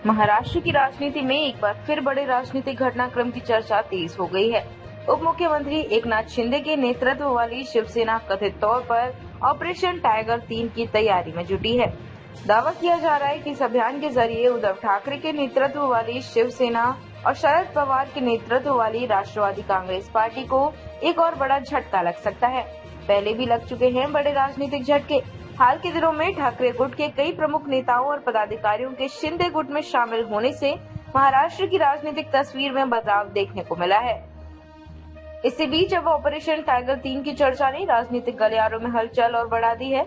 महाराष्ट्र की राजनीति में एक बार फिर बड़े राजनीतिक घटनाक्रम की चर्चा तेज हो गई है। उप मुख्यमंत्री एकनाथ शिंदे के नेतृत्व वाली शिवसेना कथित तौर पर ऑपरेशन टाइगर 3 की तैयारी में जुटी है। दावा किया जा रहा है कि इस अभियान के जरिए उद्धव ठाकरे के नेतृत्व वाली शिवसेना और शरद पवार के नेतृत्व वाली राष्ट्रवादी कांग्रेस पार्टी को एक और बड़ा झटका लग सकता है। पहले भी लग चुके हैं बड़े राजनीतिक झटके। हाल के दिनों में ठाकरे गुट के कई प्रमुख नेताओं और पदाधिकारियों के शिंदे गुट में शामिल होने से महाराष्ट्र की राजनीतिक तस्वीर में बदलाव देखने को मिला है। इसी बीच अब ऑपरेशन टाइगर 3 की चर्चा ने राजनीतिक गलियारों में हलचल और बढ़ा दी है।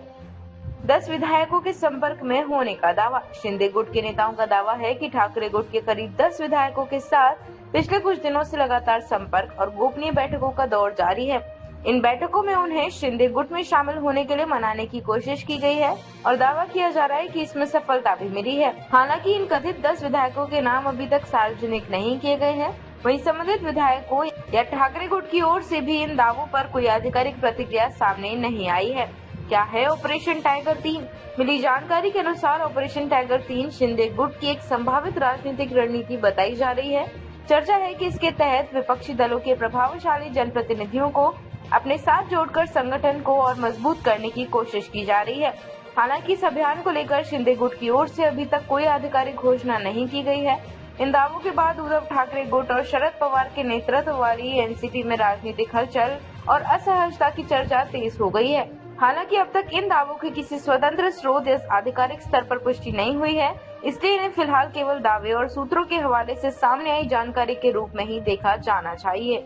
10 विधायकों के संपर्क में होने का दावा। शिंदे गुट के नेताओं का दावा है कि ठाकरे गुट के करीब 10 विधायकों के साथ पिछले कुछ दिनों से लगातार संपर्क और गोपनीय बैठकों का दौर जारी है। इन बैठकों में उन्हें शिंदे गुट में शामिल होने के लिए मनाने की कोशिश की गई है और दावा किया जा रहा है कि इसमें सफलता भी मिली है। हालांकि इन कथित 10 विधायकों के नाम अभी तक सार्वजनिक नहीं किए गए हैं। वहीं संबंधित विधायकों या ठाकरे गुट की ओर से भी इन दावों पर कोई आधिकारिक प्रतिक्रिया सामने नहीं आई है। क्या है ऑपरेशन टाइगर 3? मिली जानकारी के अनुसार ऑपरेशन टाइगर 3 शिंदे गुट की एक संभावित राजनीतिक रणनीति बताई जा रही है। चर्चा है कि इसके तहत विपक्षी दलों के प्रभावशाली जनप्रतिनिधियों को अपने साथ जोड़कर संगठन को और मजबूत करने की कोशिश की जा रही है। हालांकि इस अभियान को लेकर शिंदे गुट की ओर से अभी तक कोई आधिकारिक घोषणा नहीं की गई है। इन दावों के बाद उद्धव ठाकरे गुट और शरद पवार के नेतृत्व वाली एनसीपी में राजनीतिक हलचल और असहजता की चर्चा तेज हो गई है। हालांकि अब तक इन दावों की किसी स्वतंत्र स्रोत या आधिकारिक स्तर पर पुष्टि नहीं हुई है, इसलिए इन्हें फिलहाल केवल दावे और सूत्रों के हवाले से सामने आई जानकारी के रूप में ही देखा जाना चाहिए।